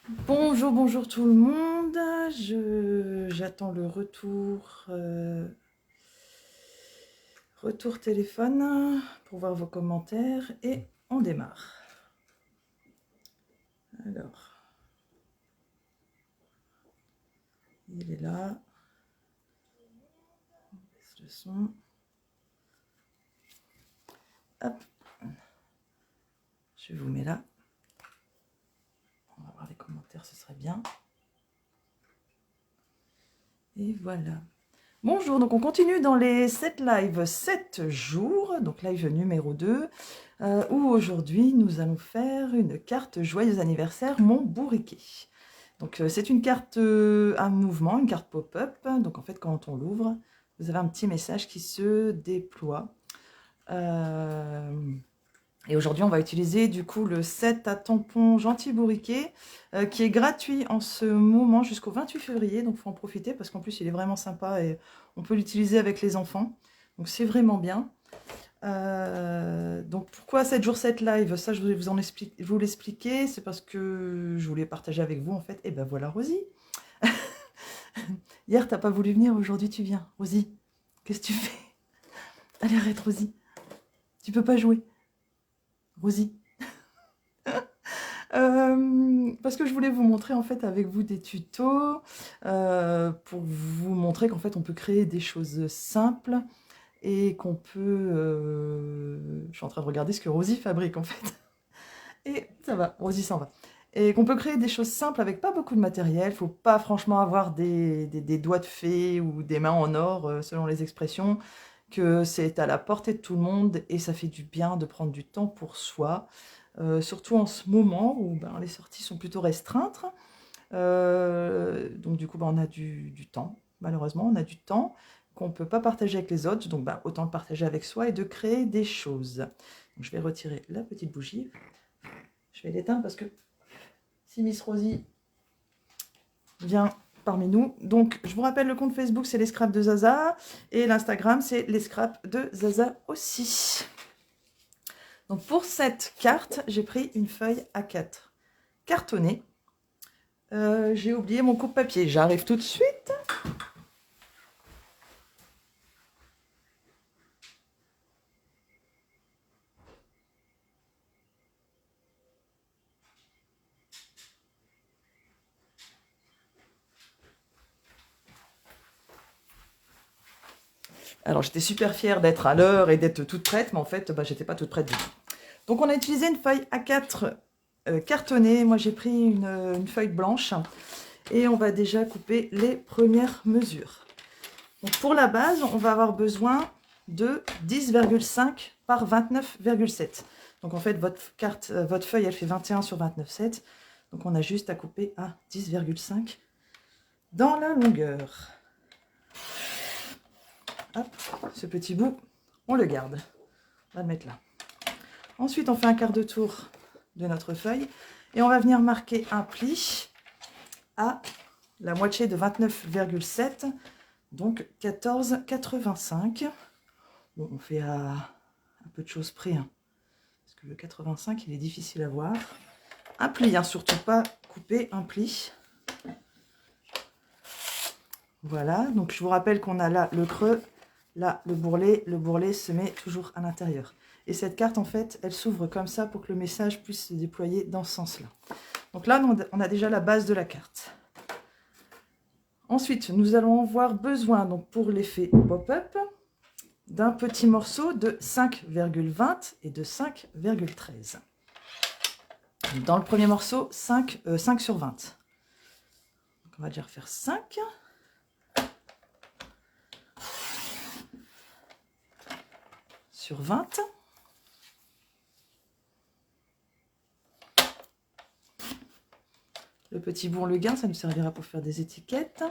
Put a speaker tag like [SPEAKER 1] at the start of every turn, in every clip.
[SPEAKER 1] Bonjour, bonjour tout le monde. J'attends le retour, retour téléphone pour voir vos commentaires et on démarre. Alors, il est là. On baisse le son. Hop. Je vous mets là. On va voir les commentaires, ce serait bien. Et voilà. Bonjour, donc on continue dans les 7 lives 7 jours, donc live numéro 2, où aujourd'hui nous allons faire une carte Joyeux anniversaire mon bourriquet. Donc c'est une carte à mouvement, une carte pop-up, donc en fait quand on l'ouvre, vous avez un petit message qui se déploie. Et aujourd'hui, on va utiliser du coup le set à tampons Gentil Bourriquet qui est gratuit en ce moment jusqu'au 28 février. Donc, il faut en profiter parce qu'en plus, il est vraiment sympa et on peut l'utiliser avec les enfants. Donc, c'est vraiment bien. Donc, pourquoi 7 jours 7 live? Ça, je vais vous l'expliquer. C'est parce que je voulais partager avec vous en fait. Et ben voilà, Rosie. Hier, t'as pas voulu venir, aujourd'hui tu viens. Rosie, qu'est-ce que tu fais? Allez, arrête, Rosie. Tu peux pas jouer. Rosie. Parce que je voulais vous montrer en fait avec vous des tutos pour vous montrer qu'en fait on peut créer des choses simples et qu'on peut... je suis en train de regarder ce que Rosie fabrique en fait. Et ça va, Rosie s'en va. Et qu'on peut créer des choses simples avec pas beaucoup de matériel. Faut pas franchement avoir des doigts de fée ou des mains en or selon les expressions. Que c'est à la portée de tout le monde et ça fait du bien de prendre du temps pour soi. Surtout en ce moment où les sorties sont plutôt restreintes. Donc du coup, on a du temps. Malheureusement, on a du temps qu'on ne peut pas partager avec les autres. Donc autant le partager avec soi et de créer des choses. Donc, je vais retirer la petite bougie. Je vais l'éteindre parce que si Miss Rosie vient parmi nous. Donc, je vous rappelle, le compte Facebook, c'est les scraps de Zaza. Et l'Instagram, c'est les scraps de Zaza aussi. Donc, pour cette carte, j'ai pris une feuille A4 cartonnée. J'ai oublié mon coupe-papier. J'arrive tout de suite. Alors, j'étais super fière d'être à l'heure et d'être toute prête, mais en fait, j'étais pas toute prête du tout. Donc, on a utilisé une feuille A4 cartonnée. Moi, j'ai pris une feuille blanche et on va déjà couper les premières mesures. Donc, pour la base, on va avoir besoin de 10,5 par 29,7. Donc, en fait, votre feuille, elle fait 21 sur 29,7. Donc, on a juste à couper à 10,5 dans la longueur. Hop, ce petit bout, on le garde. On va le mettre là. Ensuite, on fait un quart de tour de notre feuille et on va venir marquer un pli à la moitié de 29,7, donc 14,85. Bon, on fait à un peu de choses près, hein, parce que le 85, il est difficile à voir. Un pli, hein, surtout pas couper un pli. Voilà, donc je vous rappelle qu'on a là le creux, là le bourrelet se met toujours à l'intérieur. Et cette carte, en fait, elle s'ouvre comme ça pour que le message puisse se déployer dans ce sens-là. Donc là, on a déjà la base de la carte. Ensuite, nous allons avoir besoin, donc pour l'effet pop-up, d'un petit morceau de 5,20 et de 5,13. Dans le premier morceau, 5 sur 20. Donc on va déjà refaire 5. Sur 20. Le petit bourre-le-gain, ça nous servira pour faire des étiquettes.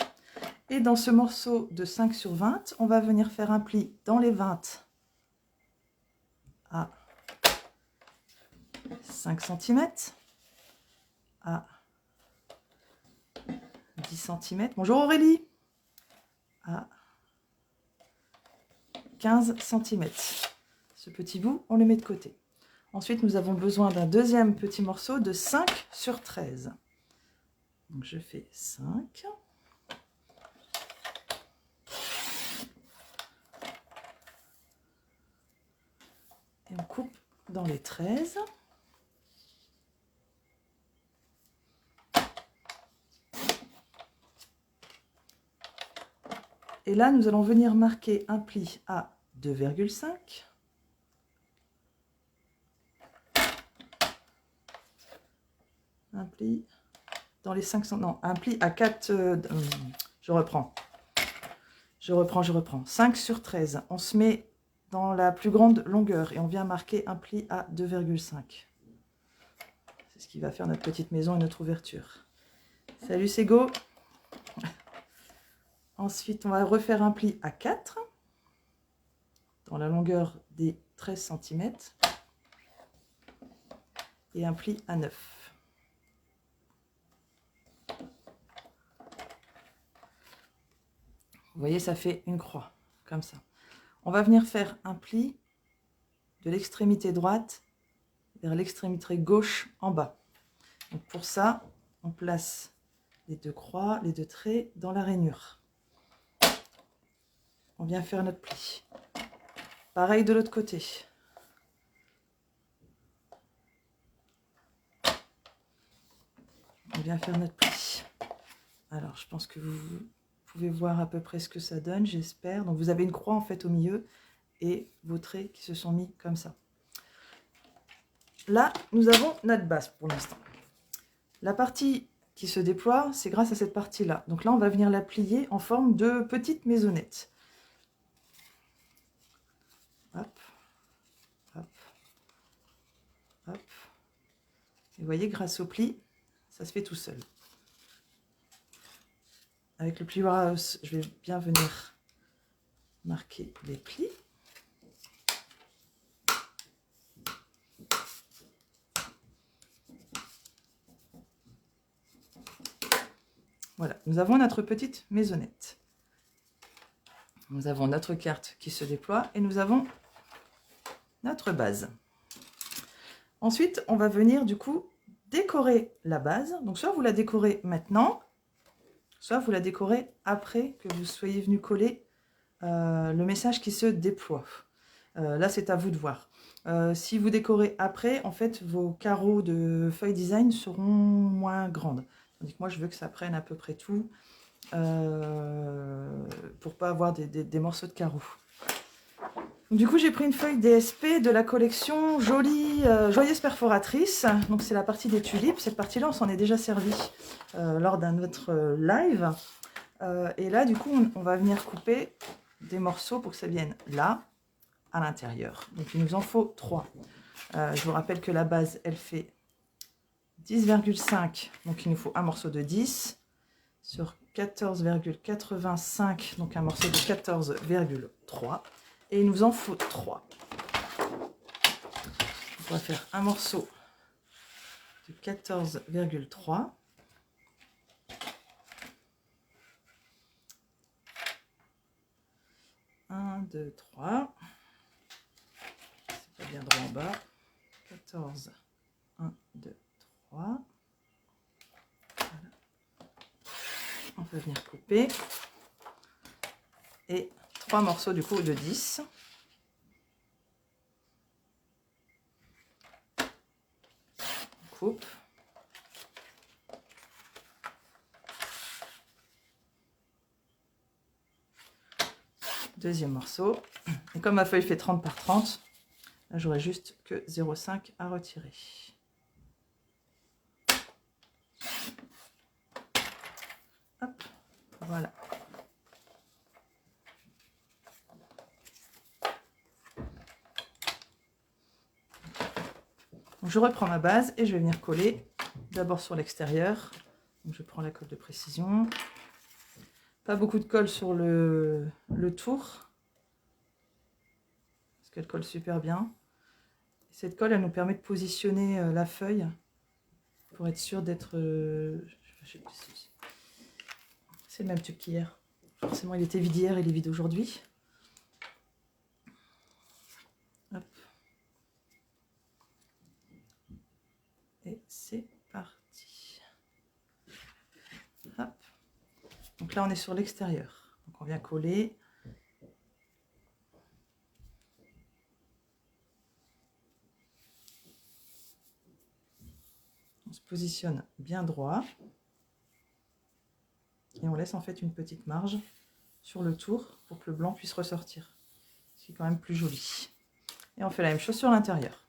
[SPEAKER 1] Et dans ce morceau de 5 sur 20, on va venir faire un pli dans les 20 à 5 cm, à 10 cm. Bonjour Aurélie. À 15 cm. Ce petit bout, on le met de côté. Ensuite, nous avons besoin d'un deuxième petit morceau de 5 sur 13. Donc je fais 5. Et on coupe dans les 13. Et là, nous allons venir marquer un pli à 2,5. Un pli dans les 500, non, un pli à 4, je reprends. 5 sur 13. On se met dans la plus grande longueur et on vient marquer un pli à 2,5. C'est ce qui va faire notre petite maison et notre ouverture. Salut, c'est go. Ensuite, on va refaire un pli à 4 dans la longueur des 13 cm et un pli à 9. Vous voyez, ça fait une croix, comme ça. On va venir faire un pli de l'extrémité droite vers l'extrémité gauche en bas. Donc pour ça, on place les deux croix, les deux traits dans la rainure. On vient faire notre pli. Pareil de l'autre côté. On vient faire notre pli. Alors, je pense que vous pouvez voir à peu près ce que ça donne, j'espère. Donc, vous avez une croix en fait au milieu et vos traits qui se sont mis comme ça. Là, nous avons notre base pour l'instant. La partie qui se déploie, c'est grâce à cette partie-là. Donc là, on va venir la plier en forme de petite maisonnette. Hop, hop, hop. Et vous voyez, grâce au pli, ça se fait tout seul. Avec le plieur à os, je vais bien venir marquer les plis. Voilà, nous avons notre petite maisonnette. Nous avons notre carte qui se déploie et nous avons notre base. Ensuite, on va venir du coup décorer la base. Donc soit vous la décorez maintenant, soit vous la décorez après que vous soyez venu coller le message qui se déploie. Là, c'est à vous de voir. Si vous décorez après, en fait, vos carreaux de feuille design seront moins grandes. Tandis que moi, je veux que ça prenne à peu près tout pour pas avoir des morceaux de carreaux. Du coup, j'ai pris une feuille DSP de la collection Joyeuse Perforatrice. Donc, c'est la partie des tulipes. Cette partie-là, on s'en est déjà servi lors d'un autre live. Et là, du coup, on va venir couper des morceaux pour que ça vienne là, à l'intérieur. Donc, il nous en faut 3. Je vous rappelle que la base, elle fait 10,5. Donc, il nous faut un morceau de 10 sur 14,85. Donc, un morceau de 14,3. Et il nous en faut 3. On va faire un morceau de 14,3. Un, 2, 3. C'est pas bien droit en bas. 14. 1, 2, 3. Voilà. On va venir couper. Et 3 morceaux du coup de 10. On coupe. Deuxième morceau. Et comme ma feuille fait 30 par 30, là j'aurai juste que 0,5 à retirer. Hop, voilà. Donc, je reprends ma base et je vais venir coller d'abord sur l'extérieur. Donc je prends la colle de précision. Pas beaucoup de colle sur le tour, parce qu'elle colle super bien. Cette colle, elle nous permet de positionner la feuille pour être sûr d'être... c'est le même tube qu'hier. Forcément, il était vide hier, il est vide aujourd'hui. Hop. Et c'est parti. là, on est sur l'extérieur. Donc, on vient coller. On se positionne bien droit. Et on laisse en fait une petite marge sur le tour pour que le blanc puisse ressortir. C'est quand même plus joli. Et on fait la même chose sur l'intérieur.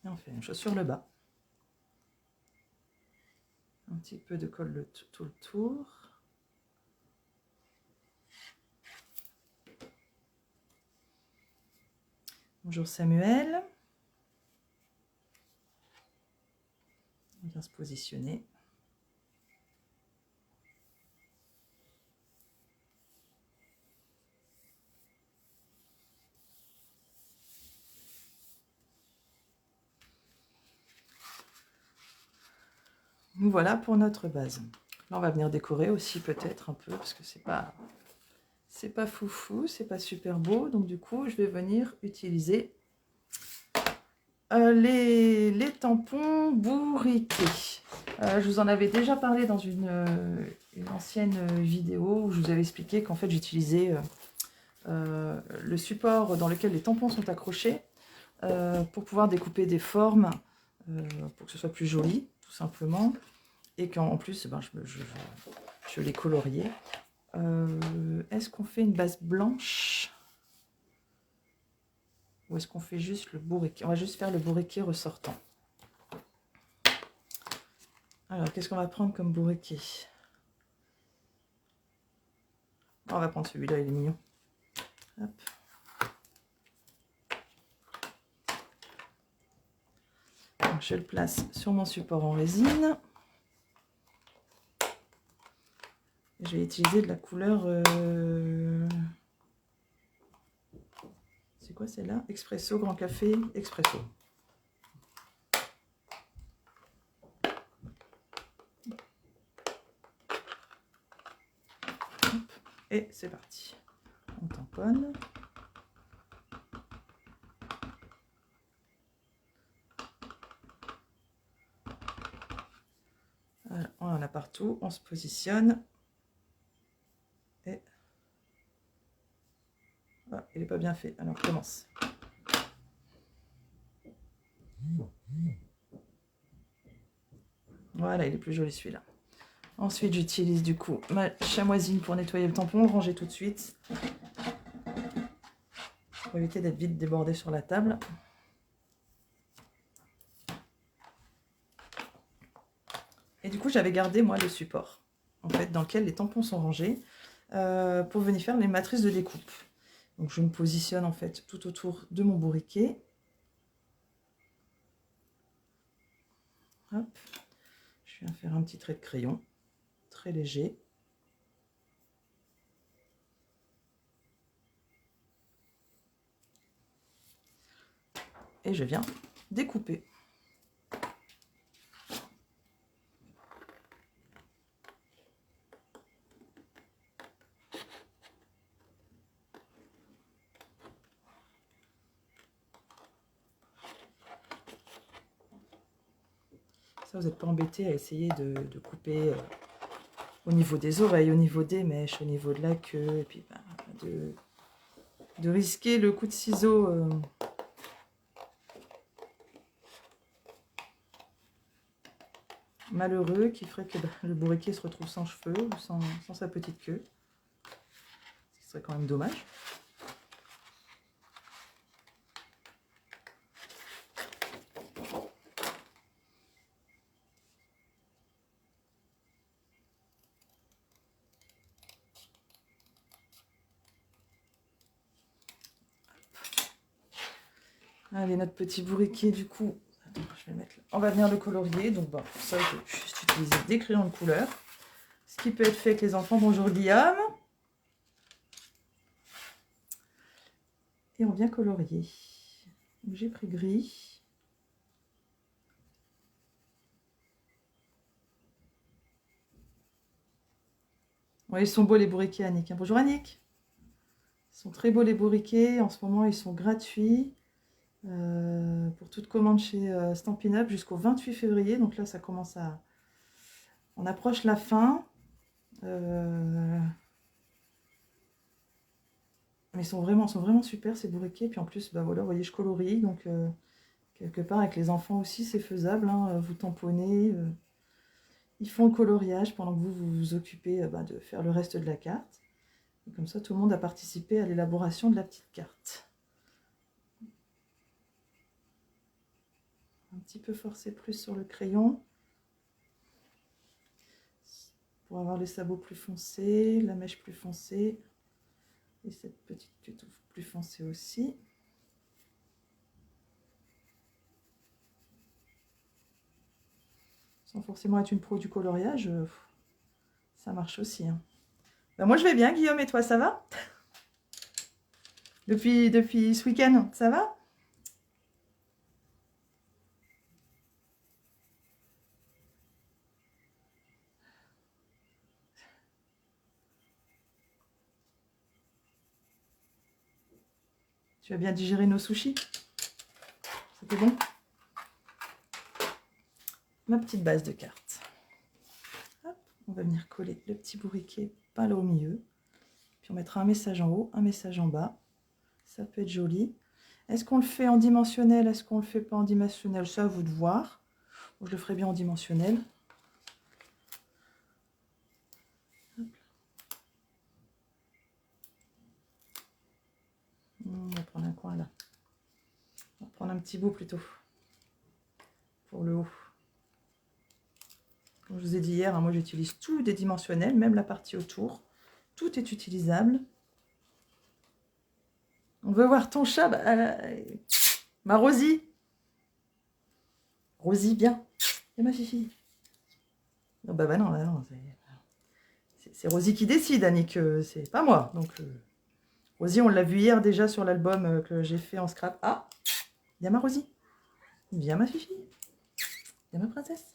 [SPEAKER 1] Et on fait la même chose sur le bas. Un petit peu de colle tout le tour. Bonjour Samuel. On vient se positionner. Voilà pour notre base. Là, on va venir décorer aussi peut-être un peu, parce que c'est pas foufou, c'est pas super beau. Donc du coup, je vais venir utiliser les tampons bourriquets. Je vous en avais déjà parlé dans une ancienne vidéo où je vous avais expliqué qu'en fait j'utilisais le support dans lequel les tampons sont accrochés pour pouvoir découper des formes pour que ce soit plus joli, tout simplement. Et qu'en plus, ben, je l'ai colorié. Est-ce qu'on fait une base blanche? Ou est-ce qu'on fait juste le bourriquet? On va juste faire le bourriquet ressortant. Alors, qu'est-ce qu'on va prendre comme bourriquet? On va prendre celui-là, il est mignon. Hop. Donc, je le place sur mon support en résine. Je vais utiliser de la couleur... C'est quoi celle-là? Expresso, Grand Café, Expresso. Hop. Et c'est parti. On tamponne. Voilà, on en a partout. On se positionne. Et... Ah, il n'est pas bien fait. Alors, on commence. Voilà, il est plus joli celui-là. Ensuite, j'utilise du coup ma chamoisine pour nettoyer le tampon, ranger tout de suite. Pour éviter d'être vite débordé sur la table. Et du coup, j'avais gardé, moi, le support, en fait, dans lequel les tampons sont rangés, pour venir faire les matrices de découpe. Donc, je me positionne, en fait, tout autour de mon bourriquet. Hop. Je viens faire un petit trait de crayon, très léger. Et je viens découper. Ça, vous n'êtes pas embêté à essayer de couper au niveau des oreilles, au niveau des mèches, au niveau de la queue, et puis de risquer le coup de ciseau malheureux qui ferait que le bourriquet se retrouve sans cheveux ou sans sa petite queue. Ce serait quand même dommage. Allez, notre petit bourriquet, du coup, attends, je vais mettre là. On va venir le colorier. Donc, bon, pour ça, je vais juste utiliser des crayons de couleur. Ce qui peut être fait avec les enfants. Bonjour Guillaume. Et on vient colorier. J'ai pris gris. Ouais, ils sont beaux les bourriquets, Annick. Bonjour Annick. Ils sont très beaux les bourriquets. En ce moment, ils sont gratuits. Pour toute commande chez Stampin' Up jusqu'au 28 février. Donc là, ça commence à... On approche la fin. Mais ils sont vraiment super ces bourriquets. Puis en plus, bah voilà, vous voyez, je colorie. Donc quelque part, avec les enfants aussi, c'est faisable. Hein. Vous tamponnez. Ils font le coloriage pendant que vous vous occupez de faire le reste de la carte. Et comme ça, tout le monde a participé à l'élaboration de la petite carte. Un petit peu forcer plus sur le crayon. Pour avoir les sabots plus foncés, la mèche plus foncée. Et cette petite queue plus foncée aussi. Sans forcément être une pro du coloriage, ça marche aussi. Hein. Ben moi je vais bien, Guillaume, et toi, ça va? Depuis ce week-end, ça va? Tu as bien digéré nos sushis? C'était bon? Ma petite base de cartes. Hop, on va venir coller le petit bourriquet pas là au milieu. Puis on mettra un message en haut, un message en bas. Ça peut être joli. Est-ce qu'on le fait en dimensionnel? Est-ce qu'on le fait pas en dimensionnel? Ça, à vous de voir. Bon, je le ferai bien en dimensionnel. Hop. On va prendre un coin là. On va prendre un petit bout plutôt. Pour le haut. Comme je vous ai dit hier, hein, moi j'utilise tout des dimensionnels, même la partie autour. Tout est utilisable. On veut voir ton chat. Ma Rosie. Rosie, bien. Et ma fifi. Non, bah non, c'est Rosie qui décide, Annick. C'est pas moi. Donc, Rosie, on l'a vu hier déjà sur l'album que j'ai fait en scrap. Ah, il y a ma Rosie. Viens, ma fifi. Viens, ma princesse.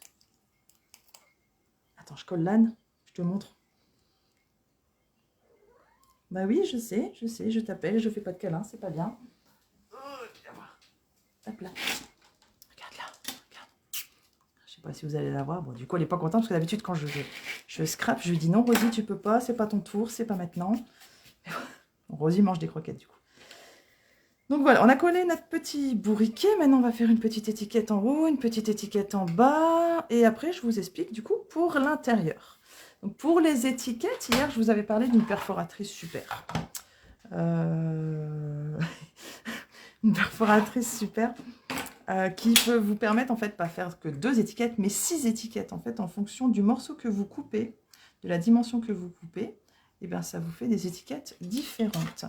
[SPEAKER 1] Attends, je colle l'âne. Je te montre. Bah oui, je sais, je t'appelle, je fais pas de câlin, c'est pas bien. Viens voir. Hop là. Regarde là. Regarde. Je sais pas si vous allez la voir. Bon, du coup, elle est pas contente parce que d'habitude, quand je scrape, je lui dis non, Rosie, tu peux pas, c'est pas ton tour, c'est pas maintenant. Bon, Rosie mange des croquettes du coup. Donc voilà, on a collé notre petit bourriquet. Maintenant, on va faire une petite étiquette en haut, une petite étiquette en bas. Et après, je vous explique du coup pour l'intérieur. Donc pour les étiquettes, hier, je vous avais parlé d'une perforatrice super. Une perforatrice super qui peut vous permettre en fait pas faire que 2 étiquettes, mais 6 étiquettes en fait en fonction du morceau que vous coupez, de la dimension que vous coupez. Et bien ça vous fait des étiquettes différentes.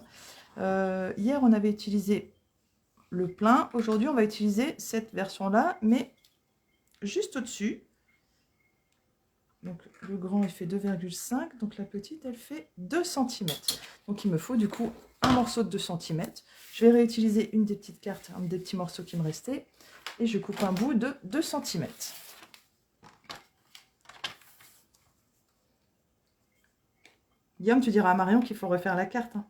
[SPEAKER 1] Hier, on avait utilisé le plein. Aujourd'hui, on va utiliser cette version-là, mais juste au-dessus. Donc, le grand, il fait 2,5. Donc, la petite, elle fait 2 cm. Donc, il me faut du coup un morceau de 2 cm. Je vais réutiliser une des petites cartes, un des petits morceaux qui me restaient. Et je coupe un bout de 2 cm. Guillaume, tu diras à Marion qu'il faut refaire la carte. Hein.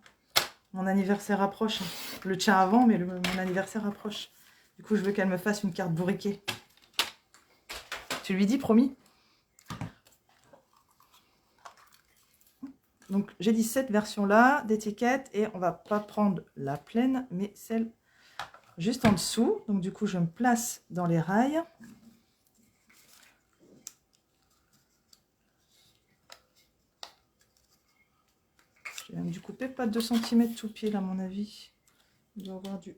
[SPEAKER 1] Mon anniversaire approche. Le tien avant, mais mon anniversaire approche. Du coup, je veux qu'elle me fasse une carte bourriquet. Tu lui dis, promis? Donc, j'ai dit cette version-là d'étiquette et on va pas prendre la pleine, mais celle juste en dessous. Donc, du coup, je me place dans les rails. J'ai même dû couper pas 2 cm tout pile, à mon avis. Il doit y avoir du...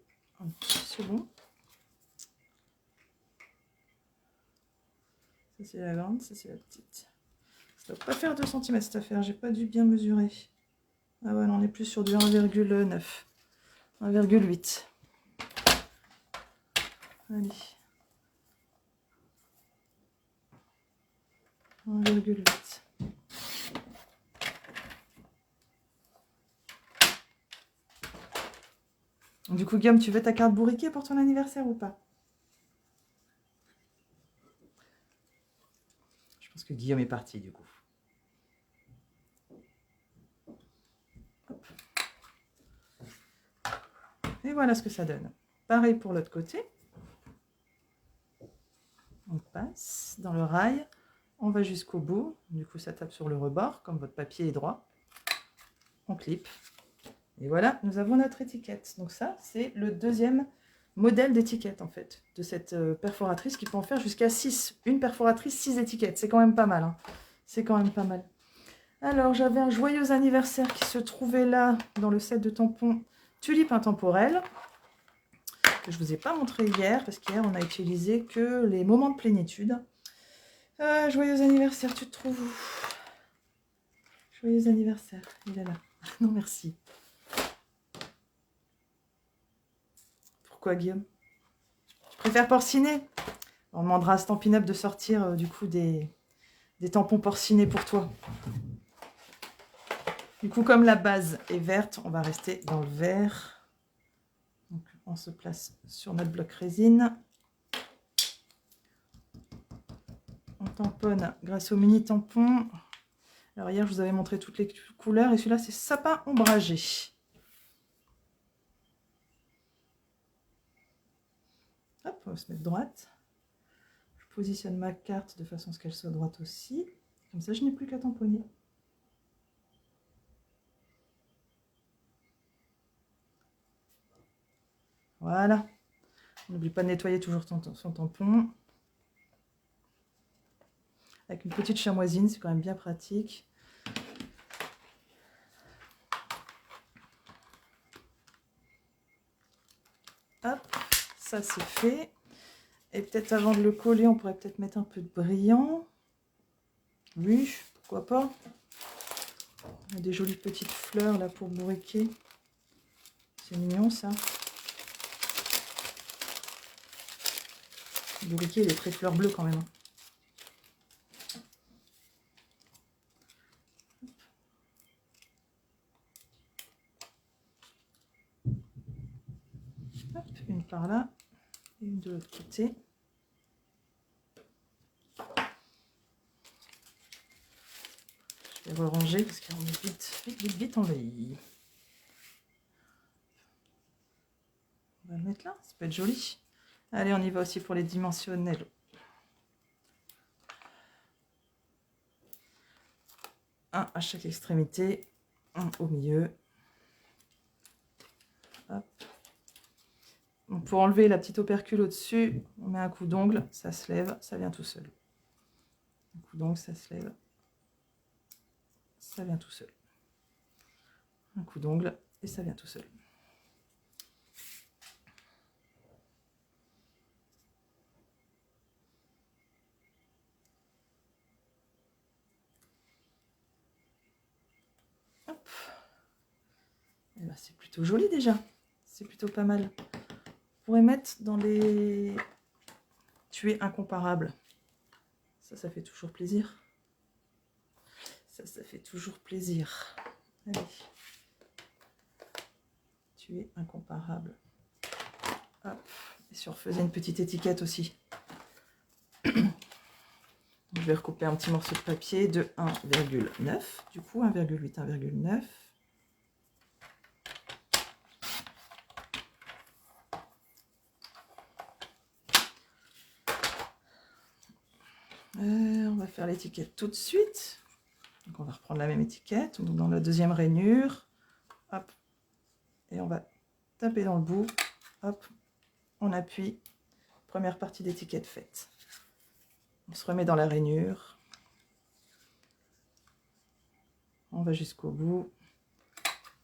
[SPEAKER 1] C'est bon. Ça, c'est la grande, ça, c'est la petite. Ça ne doit pas faire 2 cm cette affaire, j'ai pas dû bien mesurer. Ah ouais, on est plus sur du 1,9. 1,8. Allez. 1,8. Du coup, Guillaume, tu veux ta carte bourriquet pour ton anniversaire ou pas? Je pense que Guillaume est parti du coup. Hop. Et voilà ce que ça donne. Pareil pour l'autre côté. On passe dans le rail. On va jusqu'au bout. Du coup, ça tape sur le rebord, comme votre papier est droit. On clip. Et voilà, nous avons notre étiquette. Donc ça, c'est le deuxième modèle d'étiquette, en fait, de cette perforatrice qui peut en faire jusqu'à 6. Une perforatrice, 6 étiquettes. C'est quand même pas mal. Hein. C'est quand même pas mal. Alors, j'avais un joyeux anniversaire qui se trouvait là, dans le set de tampons Tulipe Intemporelle, que je ne vous ai pas montré hier, parce qu'hier, on a utilisé que les moments de plénitude. Joyeux anniversaire, tu te trouves où? Joyeux anniversaire, il est là. Non, merci. Pourquoi, Guillaume? Tu préfères porciner? On demandera à Stampin' Up de sortir, du coup, des tampons porcinés pour toi. Du coup, comme la base est verte, on va rester dans le vert. Donc, on se place sur notre bloc résine. On tamponne grâce au mini tampon. Alors hier, je vous avais montré toutes les couleurs et celui-là, c'est sapin ombragé. Hop, on va se mettre droite. Je positionne ma carte de façon à ce qu'elle soit droite aussi. Comme ça, je n'ai plus qu'à tamponner. Voilà. N'oublie pas de nettoyer toujours son tampon. Avec une petite chamoisine, c'est quand même bien pratique. Hop, ça c'est fait. Et peut-être avant de le coller, on pourrait peut-être mettre un peu de brillant. Oui, pourquoi pas. On a des jolies petites fleurs là pour bourriquer. C'est mignon ça. Le bourriquet, il est très fleur bleue quand même. Hop, une par là et une de l'autre côté. Je vais ranger parce qu'on est vite envahi. On va le mettre là, ça peut être joli. Allez, on y va aussi pour les dimensionnels. Un à chaque extrémité, un au milieu. Hop. Donc pour enlever la petite opercule au-dessus, on met un coup d'ongle, ça se lève, ça vient tout seul. Un coup d'ongle, ça se lève, ça vient tout seul. Un coup d'ongle et ça vient tout seul. Hop. Et ben, c'est plutôt joli déjà. C'est plutôt pas mal. On pourrait mettre dans les tués incomparables. Ça fait toujours plaisir. Ça fait toujours plaisir. Allez. Tués incomparables. Hop. Et si on refaisait une petite étiquette aussi. Je vais recouper un petit morceau de papier de 1,9. Du coup, 1,8, 1,9. On va faire l'étiquette tout de suite. Donc on va reprendre la même étiquette. Donc dans la deuxième rainure. Hop. Et on va taper dans le bout. Hop. On appuie. Première partie d'étiquette faite. On se remet dans la rainure. On va jusqu'au bout.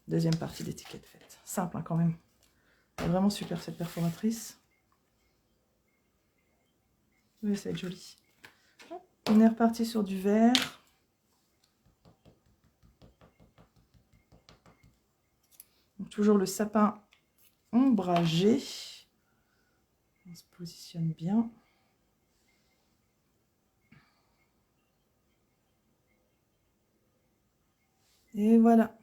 [SPEAKER 1] Deuxième partie d'étiquette faite. Simple hein, quand même. C'est vraiment super cette perforatrice. Oui, ça va être joli. On est reparti sur du vert. Donc, toujours le sapin ombragé. On se positionne bien. Et voilà.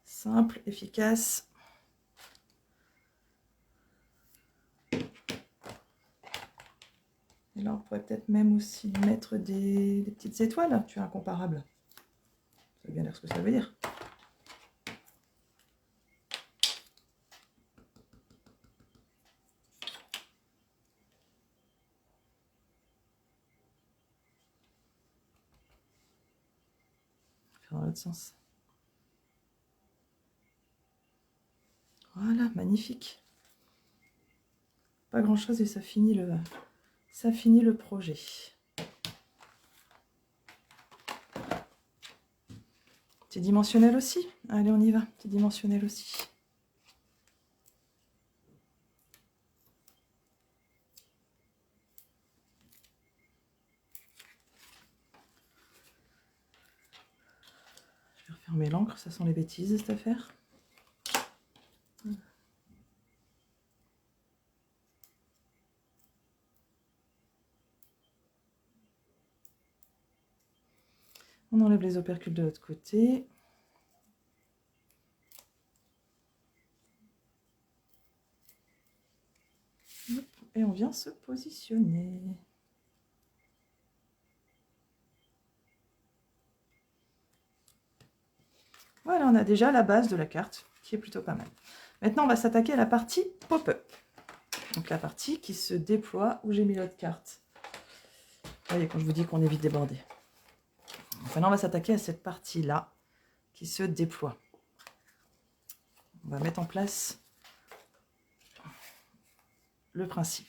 [SPEAKER 1] Simple, efficace. Et là, on pourrait peut-être même aussi mettre des petites étoiles. Tu es incomparable. Ça veut bien dire ce que ça veut dire. Faire dans l'autre sens. Voilà, magnifique. Pas grand chose et ça finit le projet. C'est dimensionnel aussi. Allez, on y va. C'est dimensionnel aussi. Je vais refermer l'encre, ça sent les bêtises cette affaire. On enlève les opercules de l'autre côté. Et on vient se positionner. Voilà, on a déjà la base de la carte, qui est plutôt pas mal. Maintenant, on va s'attaquer à la partie pop-up. Donc la partie qui se déploie, où j'ai mis l'autre carte. Vous voyez, quand je vous dis qu'on est vite débordé. Maintenant, on va s'attaquer à cette partie-là, qui se déploie. On va mettre en place le principe.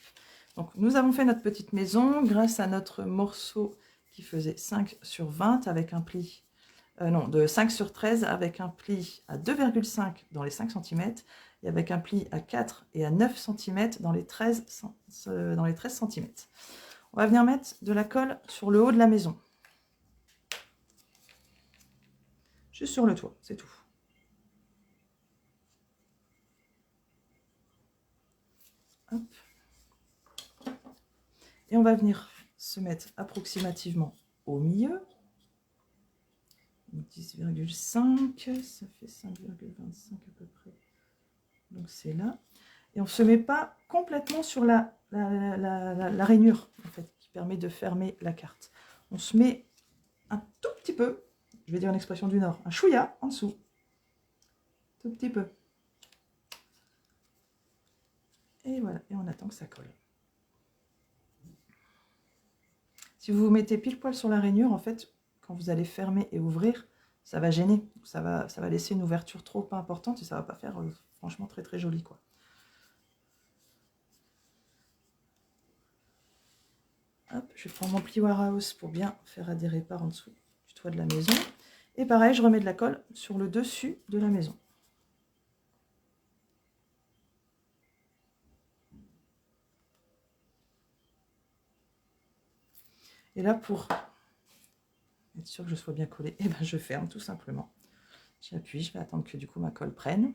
[SPEAKER 1] Donc, nous avons fait notre petite maison grâce à notre morceau qui faisait 5 sur 20 avec un pli, de 5 sur 13 avec un pli à 2,5 dans les 5 cm et avec un pli à 4 et à 9 cm dans les 13 cm. On va venir mettre de la colle sur le haut de la maison. Juste sur le toit, c'est tout. Hop. Et on va venir se mettre approximativement au milieu. 10,5, ça fait 5,25 à peu près. Donc c'est là. Et on ne se met pas complètement sur la rainure, en fait, qui permet de fermer la carte. On se met un tout petit peu, je vais dire une expression du Nord, un chouïa en dessous. Tout petit peu. Et voilà, et on attend que ça colle. Si vous vous mettez pile poil sur la rainure, en fait, quand vous allez fermer et ouvrir, ça va gêner. Ça va laisser une ouverture trop importante et ça va pas faire franchement très très joli, quoi. Hop, je vais prendre mon pli Warehouse pour bien faire adhérer par en dessous du toit de la maison. Et pareil, je remets de la colle sur le dessus de la maison. Et là, pour être sûr que je sois bien collée, eh ben, je ferme tout simplement. J'appuie, je vais attendre que du coup ma colle prenne.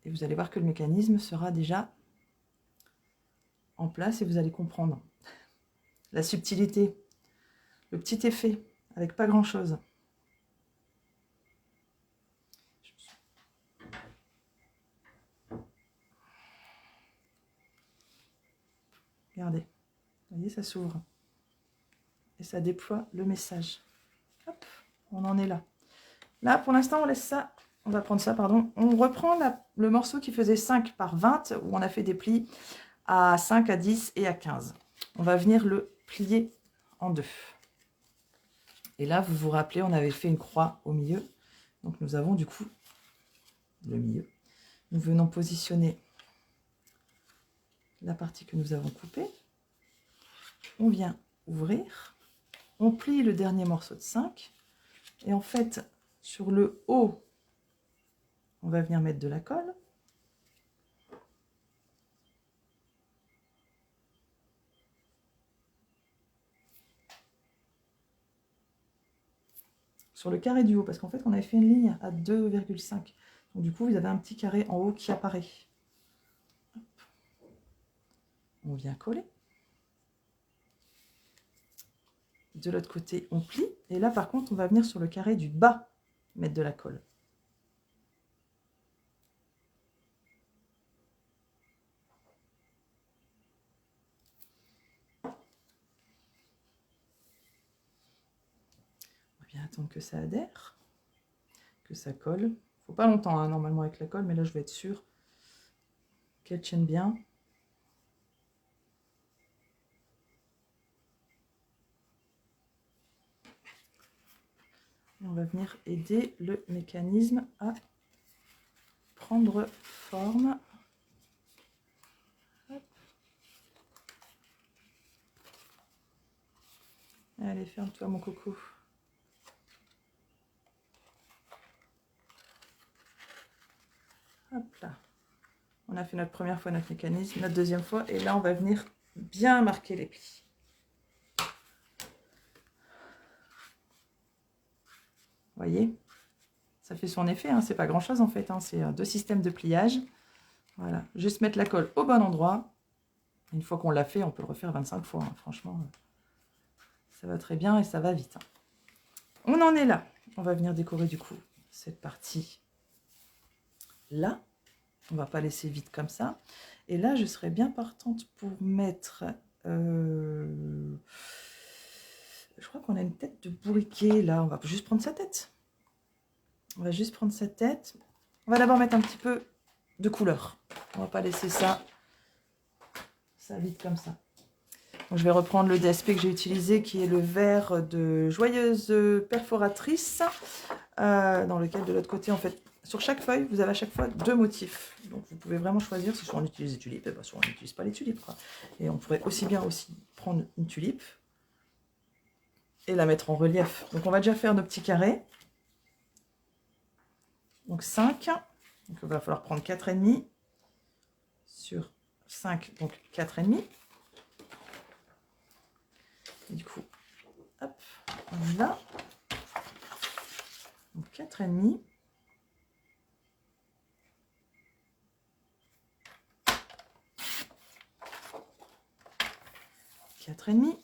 [SPEAKER 1] Et vous allez voir que le mécanisme sera déjà en place et vous allez comprendre la subtilité, le petit effet avec pas grand chose. Regardez, vous voyez, ça s'ouvre et ça déploie le message. Hop, on en est là. Là, pour l'instant, on laisse ça. On va prendre ça, pardon. On reprend le morceau qui faisait 5 par 20, où on a fait des plis à 5, à 10 et à 15. On va venir le plier en deux. Et là, vous vous rappelez, on avait fait une croix au milieu. Donc, nous avons du coup le milieu. Nous venons positionner la partie que nous avons coupée. On vient ouvrir. On plie le dernier morceau de 5. Et en fait, sur le haut, on va venir mettre de la colle. Sur le carré du haut, parce qu'en fait, on avait fait une ligne à 2,5. Donc, du coup, vous avez un petit carré en haut qui apparaît. Hop. On vient coller. De l'autre côté, on plie. Et là, par contre, on va venir sur le carré du bas mettre de la colle. bien attendre que ça adhère, que ça colle. Faut pas longtemps hein, normalement avec la colle, mais là je vais être sûre qu'elle tienne bien. Et on va venir aider le mécanisme à prendre forme. Hop. Allez, ferme-toi mon coco. Hop là. On a fait notre première fois notre mécanisme, notre deuxième fois, et là on va venir bien marquer les plis. Vous voyez, ça fait son effet, hein, c'est pas grand chose en fait, hein, c'est 2 systèmes de pliage. Voilà, juste mettre la colle au bon endroit. Une fois qu'on l'a fait, on peut le refaire 25 fois, hein, franchement, ça va très bien et ça va vite. Hein. On en est là, on va venir décorer du coup cette partie là. On va pas laisser vide comme ça. Et là, je serais bien partante pour mettre... je crois qu'on a une tête de bourriquet, là. On va juste prendre sa tête. On va juste prendre sa tête. On va d'abord mettre un petit peu de couleur. On va pas laisser ça vide comme ça. Donc, je vais reprendre le DSP que j'ai utilisé, qui est le vert de Joyeuse Perforatrice, dans lequel, de l'autre côté, en fait, sur chaque feuille, vous avez à chaque fois 2 motifs. Donc, vous pouvez vraiment choisir si soit on utilise des tulipes, et bien soit on n'utilise pas les tulipes. Quoi. Et on pourrait aussi bien prendre une tulipe et la mettre en relief. Donc, on va déjà faire nos petits carrés. Donc, 5. Donc, il va falloir prendre 4,5 sur 5, donc 4,5. Et du coup, hop, on y va. Donc, 4,5. Quatre et demi.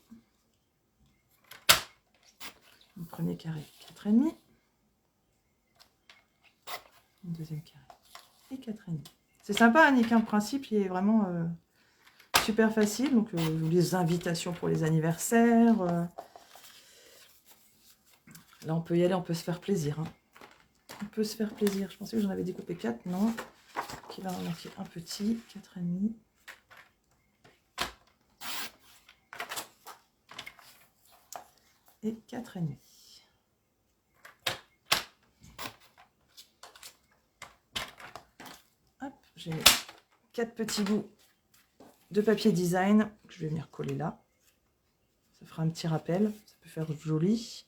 [SPEAKER 1] Le premier carré, 4,5. Le deuxième carré et 4,5. C'est sympa, Annick, un principe, il est vraiment super facile. Donc, les invitations pour les anniversaires. Là, on peut y aller, on peut se faire plaisir. Hein. On peut se faire plaisir. Je pensais que j'en avais découpé 4, non. Qui va en manquer un petit, 4,5. Et 4,5. Hop, j'ai 4 petits bouts de papier design que je vais venir coller là. Ça fera un petit rappel, ça peut faire joli.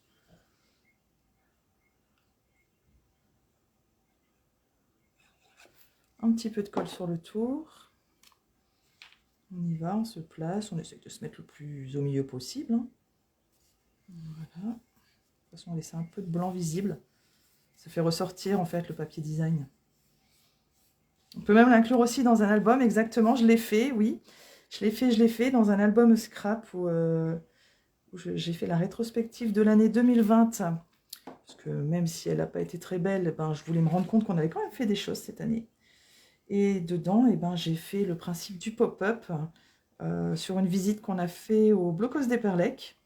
[SPEAKER 1] Un petit peu de colle sur le tour. On y va, on se place, on essaie de se mettre le plus au milieu possible. Hein. Voilà. De toute façon, on laisse un peu de blanc visible. Ça fait ressortir en fait le papier design. On peut même l'inclure aussi dans un album, exactement, je l'ai fait, oui. Je l'ai fait dans un album scrap où j'ai fait la rétrospective de l'année 2020. Parce que même si elle n'a pas été très belle, ben, je voulais me rendre compte qu'on avait quand même fait des choses cette année. Et dedans, eh ben, j'ai fait le principe du pop-up sur une visite qu'on a fait au Blocos des Perlec.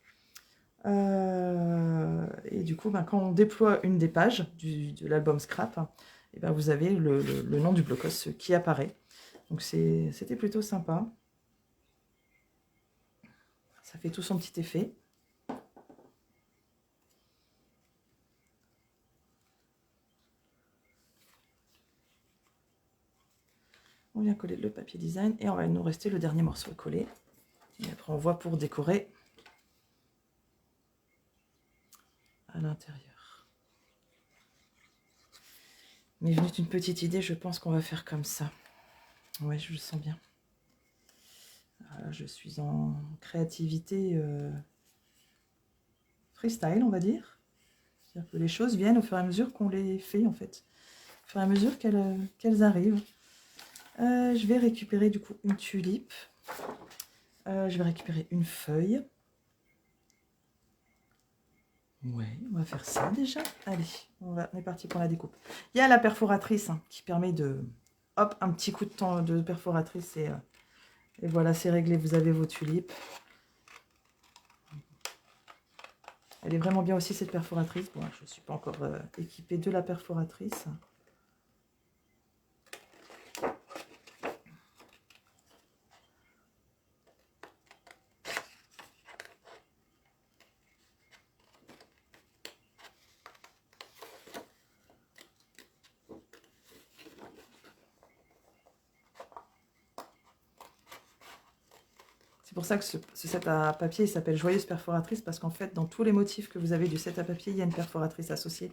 [SPEAKER 1] Et du coup, ben, quand on déploie une des pages de l'album Scrap, eh ben, vous avez le nom du Blocos qui apparaît. Donc c'était plutôt sympa. Ça fait tout son petit effet. On vient coller le papier design et on va nous rester le dernier morceau à coller. Et après on voit pour décorer à l'intérieur. Mais venu une petite idée, je pense qu'on va faire comme ça. Ouais, je le sens bien. Voilà, je suis en créativité freestyle, on va dire. C'est-à-dire que les choses viennent au fur et à mesure qu'on les fait, en fait. Au fur et à mesure qu'elles arrivent. Je vais récupérer, du coup, une tulipe. Je vais récupérer une feuille. Ouais, on va faire ça déjà. Allez, on est parti pour la découpe. Il y a la perforatrice hein, qui permet de... Hop, un petit coup de temps de perforatrice et voilà, c'est réglé. Vous avez vos tulipes. Elle est vraiment bien aussi, cette perforatrice. Bon, je ne suis pas encore équipée de la perforatrice. C'est pour ça que ce set à papier s'appelle Joyeuse perforatrice, parce qu'en fait, dans tous les motifs que vous avez du set à papier, il y a une perforatrice associée.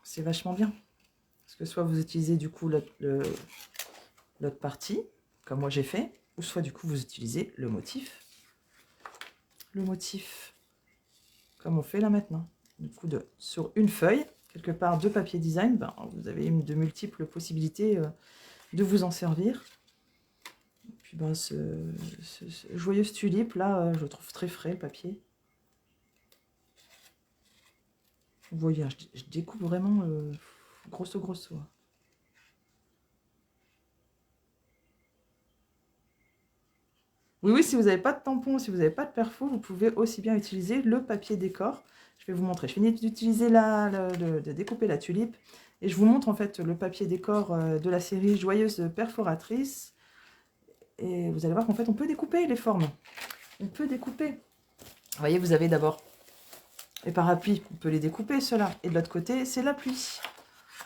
[SPEAKER 1] C'est vachement bien. Parce que soit vous utilisez du coup l'autre partie, comme moi j'ai fait, ou soit du coup vous utilisez le motif. Le motif, comme on fait là maintenant. Du coup, sur une feuille, quelque part de papier design, ben, vous avez de multiples possibilités de vous en servir. Et puis ben, ce joyeuse tulipe là, je le trouve très frais le papier. Vous voyez, je découpe vraiment grosso. Oui, si vous n'avez pas de tampon, si vous n'avez pas de perfo, vous pouvez aussi bien utiliser le papier décor. Je vais vous montrer. Je finis d'utiliser de découper la tulipe. Et je vous montre en fait le papier décor de la série Joyeuse perforatrice. Et vous allez voir qu'en fait, on peut découper les formes. On peut découper. Vous voyez, vous avez d'abord les parapluies. On peut les découper, ceux-là. Et de l'autre côté, c'est la pluie.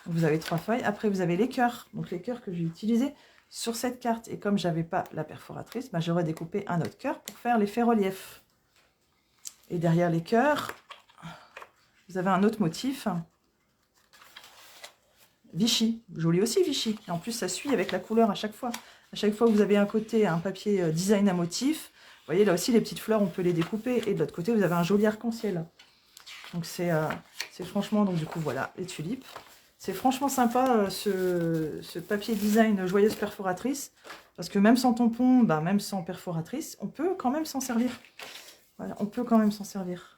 [SPEAKER 1] Donc, vous avez 3 feuilles. Après, vous avez les cœurs. Donc, les cœurs que j'ai utilisés sur cette carte. Et comme j'avais pas la perforatrice, bah, j'aurais découpé un autre cœur pour faire l'effet relief. Et derrière les cœurs, vous avez un autre motif. Vichy. Joli aussi, Vichy. Et en plus, ça suit avec la couleur à chaque fois. À chaque fois, vous avez un côté un papier design à motif. Vous voyez, là aussi, les petites fleurs, on peut les découper. Et de l'autre côté, vous avez un joli arc-en-ciel. Donc, c'est franchement... Donc, du coup, voilà, les tulipes. C'est franchement sympa, ce papier design Joyeuse perforatrice. Parce que même sans tampon, bah, même sans perforatrice, on peut quand même s'en servir. Voilà, on peut quand même s'en servir.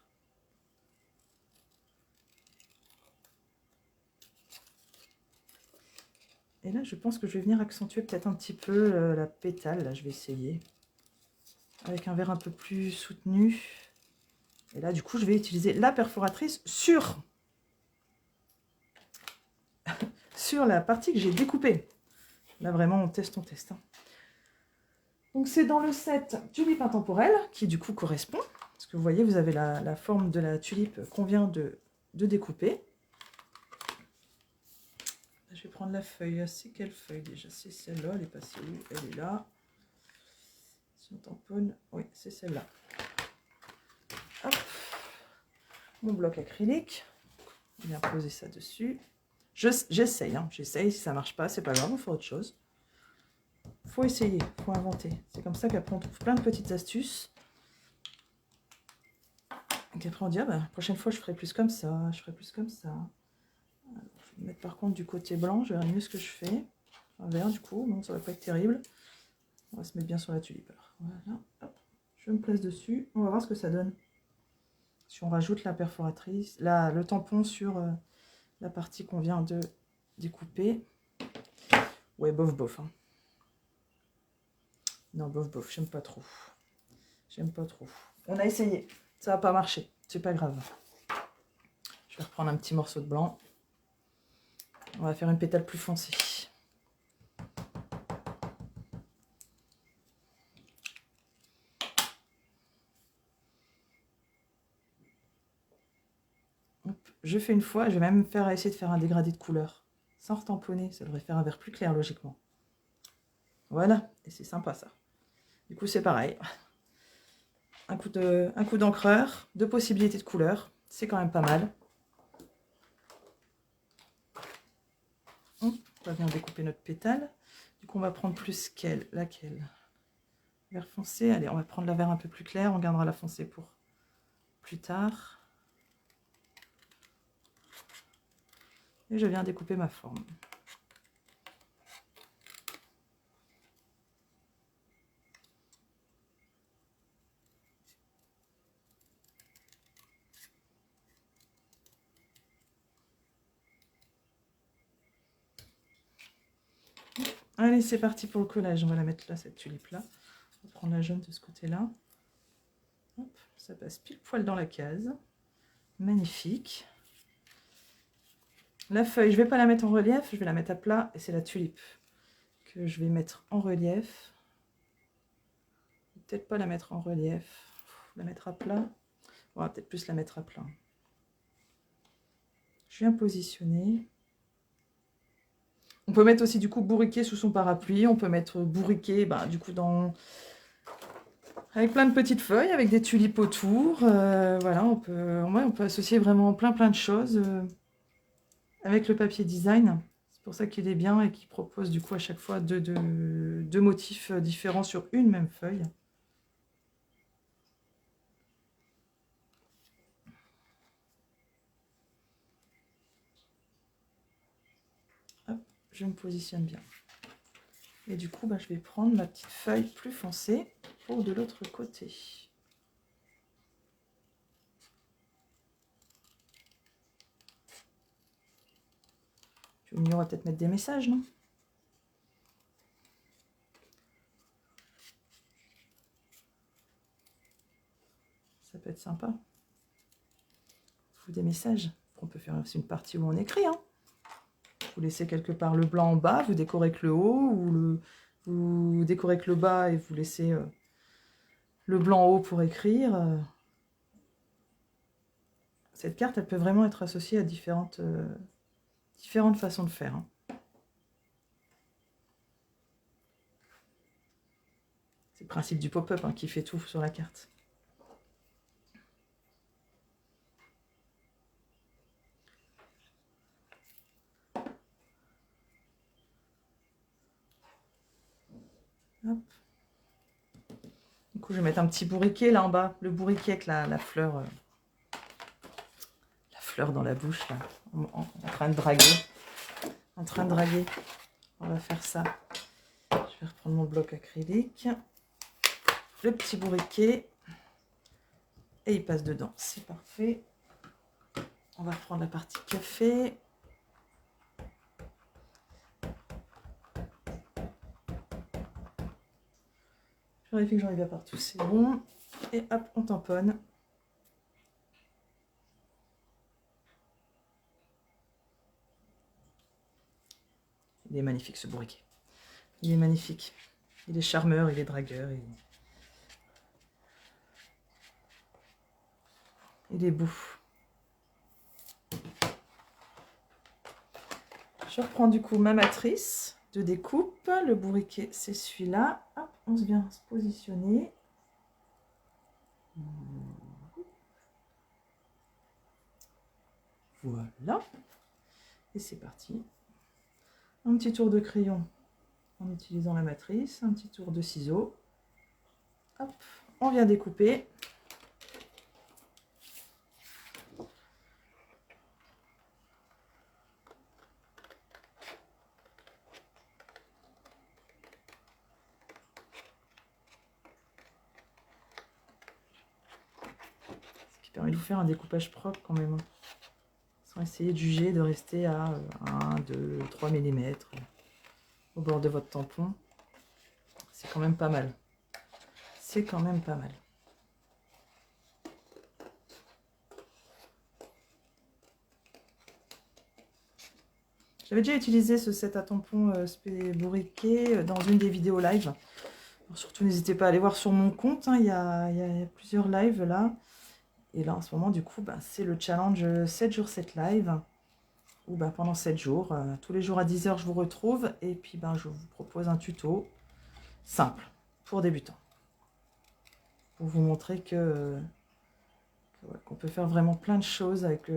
[SPEAKER 1] Et là, je pense que je vais venir accentuer peut-être un petit peu la pétale. Là, je vais essayer. Avec un verre un peu plus soutenu. Et là, du coup, je vais utiliser la perforatrice sur la partie que j'ai découpée. Là, vraiment, on teste. Hein. Donc, c'est dans le set tulipe intemporelle qui, du coup, correspond. Parce que vous voyez, vous avez la forme de la tulipe qu'on vient de découper. Je vais prendre la feuille. C'est quelle feuille déjà? C'est celle-là. Elle est passée où? Elle est là. Si on tamponne, oui, c'est celle-là. Hop. Mon bloc acrylique. Je viens poser ça dessus. J'essaye, hein. J'essaye. Si ça marche pas, c'est pas grave, on fera autre chose. Faut essayer, faut inventer. C'est comme ça qu'après on trouve plein de petites astuces. Et qu'après on dit, ah bah, la prochaine fois je ferai plus comme ça, je ferai plus comme ça. Alors, je vais mettre par contre du côté blanc, je verrai mieux ce que je fais. Un vert du coup, non, ça va pas être terrible. On va se mettre bien sur la tulipe. Alors, voilà, hop, je me place dessus. On va voir ce que ça donne. Si on rajoute la perforatrice, le tampon sur la partie qu'on vient de découper. Ouais, bof. Hein. Non, bof, j'aime pas trop. J'aime pas trop. On a essayé, ça n'a pas marché, c'est pas grave. Je vais reprendre un petit morceau de blanc. On va faire une pétale plus foncée. Hop, je fais une fois, je vais même essayer de faire un dégradé de couleur. Sans retamponner, ça devrait faire un vert plus clair logiquement. Voilà, et c'est sympa ça. Du coup c'est pareil. Un coup d'encreur, 2 possibilités de couleurs, c'est quand même pas mal. On va venir découper notre pétale. Du coup on va prendre plus laquelle? Vert foncé, allez on va prendre la vert un peu plus clair, on gardera la foncée pour plus tard. Et je viens découper ma forme. Allez, c'est parti pour le collage. On va la mettre là, cette tulipe-là. On va prendre la jaune de ce côté-là. Hop, ça passe pile poil dans la case. Magnifique. La feuille, je ne vais pas la mettre en relief, je vais la mettre à plat. Et c'est la tulipe que je vais mettre en relief. Peut-être pas la mettre en relief. La mettre à plat. On va peut-être plus la mettre à plat. Je viens positionner. On peut mettre aussi du coup bourriquet sous son parapluie. On peut mettre bourriquet du coup avec plein de petites feuilles, avec des tulipes autour. Voilà, on peut associer vraiment plein de choses avec le papier design. C'est pour ça qu'il est bien et qu'il propose du coup à chaque fois deux motifs différents sur une même feuille. Hop, je me positionne bien. Et du coup, je vais prendre ma petite feuille plus foncée pour de l'autre côté. On va peut-être mettre des messages, non? Ça peut être sympa. Ou des messages. On peut faire aussi une partie où on écrit. Hein. Vous laissez quelque part le blanc en bas, vous décorez avec le haut, ou vous décorez avec le bas et vous laissez le blanc en haut pour écrire. Cette carte, elle peut vraiment être associée à différentes façons de faire. Hein. C'est le principe du pop-up qui fait tout sur la carte. Hop. Du coup, je vais mettre un petit bourriquet là en bas. Le bourriquet avec la fleur dans la bouche, là, en train de draguer. En train de draguer. On va faire ça. Je vais reprendre mon bloc acrylique. Le petit bourriquet. Et il passe dedans. C'est parfait. On va reprendre la partie café. Je vérifie que j'en ai bien partout. C'est bon. Et hop, on tamponne. Il est magnifique ce bourriquet. Il est magnifique. Il est charmeur, il est dragueur. Il est beau. Je reprends du coup ma matrice de découpe. Le bourriquet, c'est celui-là. Hop, on se vient se positionner. Voilà. Et c'est parti. Un petit tour de crayon en utilisant la matrice. Un petit tour de ciseaux. Hop, on vient découper. Permet de vous faire un découpage propre quand même. Sans essayer de juger, de rester à 1, 2, 3 mm au bord de votre tampon. C'est quand même pas mal. C'est quand même pas mal. J'avais déjà utilisé ce set à tampons bourriquet dans une des vidéos live. Alors surtout, n'hésitez pas à aller voir sur mon compte. Hein, il y a plusieurs lives là. Et là, en ce moment, du coup, c'est le challenge 7 jours 7 live. Où pendant 7 jours, tous les jours à 10 h, je vous retrouve. Et puis, je vous propose un tuto simple pour débutants. Pour vous montrer qu'on peut faire vraiment plein de choses avec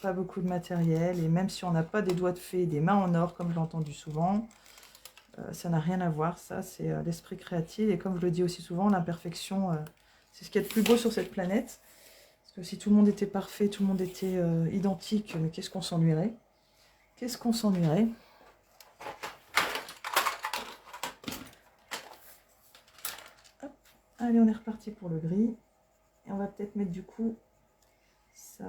[SPEAKER 1] pas beaucoup de matériel. Et même si on n'a pas des doigts de fée, des mains en or, comme je l'ai entendu souvent, ça n'a rien à voir. Ça, c'est l'esprit créatif. Et comme je le dis aussi souvent, l'imperfection, c'est ce qu'il y a de plus beau sur cette planète. Parce que si tout le monde était parfait, tout le monde était identique, mais qu'est-ce qu'on s'ennuierait? Qu'est-ce qu'on s'ennuierait? Allez, on est reparti pour le gris. Et on va peut-être mettre du coup sa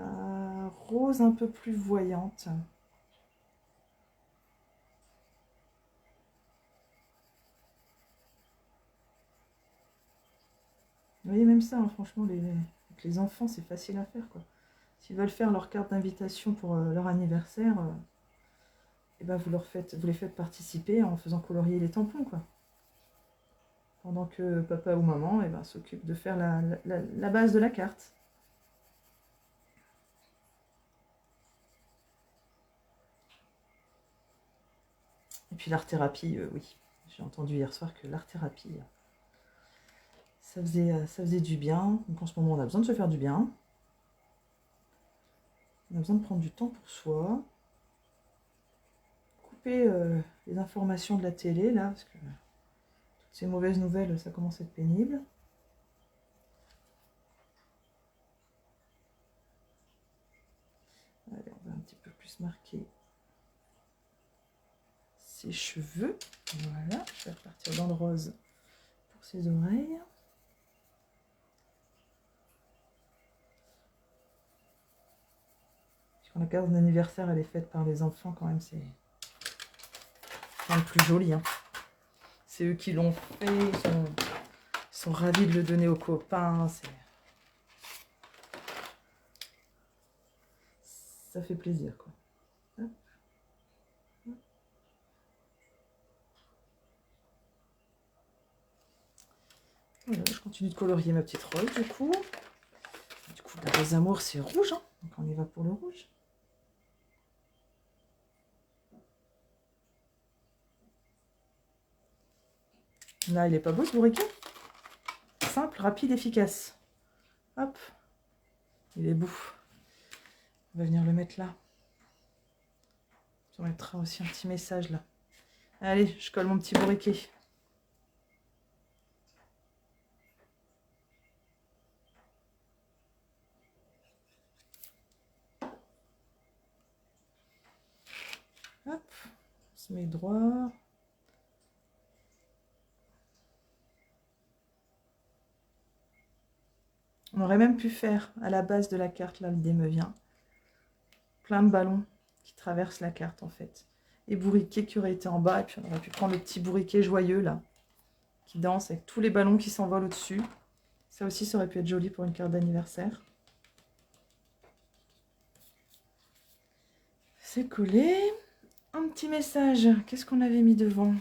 [SPEAKER 1] rose un peu plus voyante. voyez, même ça, hein, franchement, avec les enfants, c'est facile à faire, quoi. S'ils veulent faire leur carte d'invitation pour leur anniversaire, et ben vous les faites participer en faisant colorier les tampons, quoi. Pendant que papa ou maman ben, s'occupe de faire la base de la carte. Et puis l'art-thérapie, oui. J'ai entendu hier soir que l'art-thérapie, ça faisait du bien. Donc en ce moment, on a besoin de se faire du bien. On a besoin de prendre du temps pour soi. Couper les informations de la télé, là, parce que toutes ces mauvaises nouvelles, ça commence à être pénible. Allez, on va un petit peu plus marquer ses cheveux. Voilà, je vais repartir dans le rose pour ses oreilles. Quand la carte d'anniversaire elle est faite par les enfants, quand même, c'est le plus joli. Hein. C'est eux qui l'ont fait, ils sont ravis de le donner aux copains. Ça fait plaisir, quoi. Voilà, je continue de colorier ma petite rose, du coup. Du coup, la rose d'amour, c'est rouge, hein, donc on y va pour le rouge. Là, il est pas beau, ce bourriquet? Simple, rapide, efficace. Hop. Il est beau. On va venir le mettre là. On mettra aussi un petit message là. Allez, je colle mon petit bourriquet. Hop, on se met droit. On aurait même pu faire à la base de la carte, là, l'idée me vient. Plein de ballons qui traversent la carte en fait. Et bourriquet qui aurait été en bas. Et puis on aurait pu prendre le petit bourriquet joyeux là, qui danse avec tous les ballons qui s'envolent au-dessus. Ça aussi, ça aurait pu être joli pour une carte d'anniversaire. C'est collé. Un petit message. Qu'est-ce qu'on avait mis devant?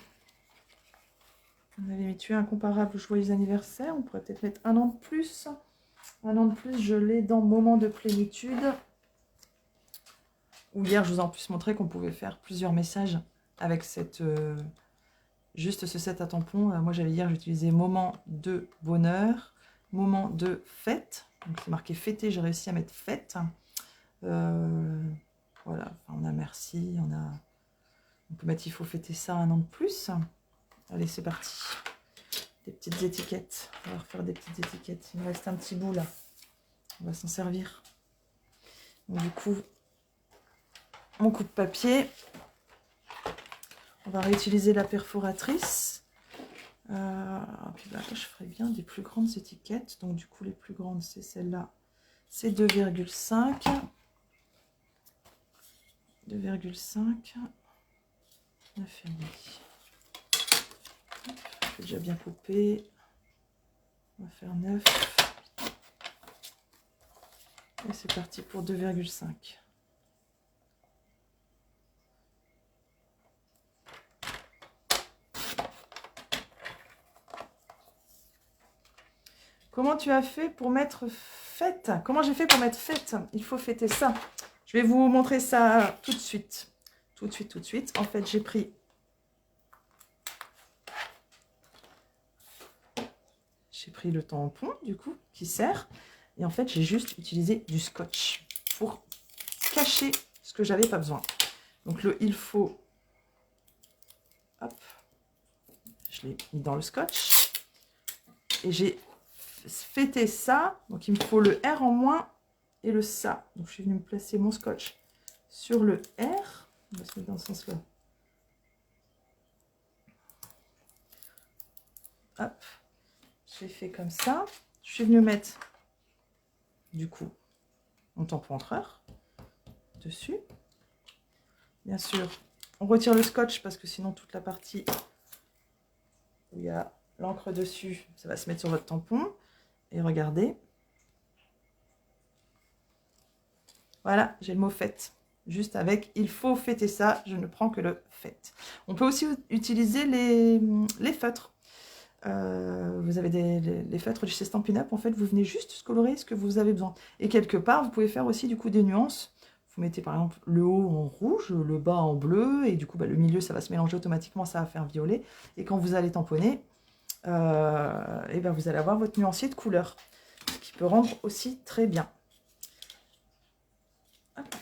[SPEAKER 1] On avait mis tu es incomparable, joyeux anniversaire. On pourrait peut-être mettre un an de plus. Un an de plus, je l'ai dans moment de plénitude. Où hier, je vous ai en plus montré qu'on pouvait faire plusieurs messages avec cette, juste ce set à tampons. Moi, j'avais hier, j'utilisais moment de bonheur, moment de fête. Donc, c'est marqué fêter, j'ai réussi à mettre fête. Voilà, enfin, on a merci, on peut mettre il faut fêter ça un an de plus. Allez, c'est parti. Des petites étiquettes. On va refaire des petites étiquettes. Il me reste un petit bout là. On va s'en servir. Donc, du coup, mon coupe-papier. On va réutiliser la perforatrice. Puis là, je ferai bien des plus grandes étiquettes. Donc, du coup, les plus grandes, c'est celle-là. C'est 2,5. 2,5. 9,5. J'ai déjà bien coupé. On va faire 9. Et c'est parti pour 2,5. Comment tu as fait pour mettre fête? Comment j'ai fait pour mettre fête? Il faut fêter ça. Je vais vous montrer ça tout de suite. Tout de suite, tout de suite. En fait, j'ai pris... le tampon, du coup, qui sert. Et en fait, j'ai juste utilisé du scotch pour cacher ce que j'avais pas besoin. Donc, il faut... Hop. Je l'ai mis dans le scotch. Et j'ai fêté ça. Donc, il me faut le R en moins et le ça. Donc, je suis venue me placer mon scotch sur le R. On va se mettre dans ce sens-là. Hop. J'ai fait comme ça. Je suis venue mettre, du coup, mon tampon encreur dessus. Bien sûr, on retire le scotch parce que sinon toute la partie où il y a l'encre dessus, ça va se mettre sur votre tampon. Et regardez. Voilà, j'ai le mot fête. Juste avec, il faut fêter ça, je ne prends que le fête. On peut aussi utiliser les feutres. Vous avez les feutres de chez Stampin' Up, en fait, vous venez juste colorer ce que vous avez besoin. Et quelque part, vous pouvez faire aussi du coup des nuances. Vous mettez par exemple le haut en rouge, le bas en bleu, et du coup, le milieu, ça va se mélanger automatiquement, ça va faire violet. Et quand vous allez tamponner, et ben vous allez avoir votre nuancier de couleur, ce qui peut rendre aussi très bien. Hop.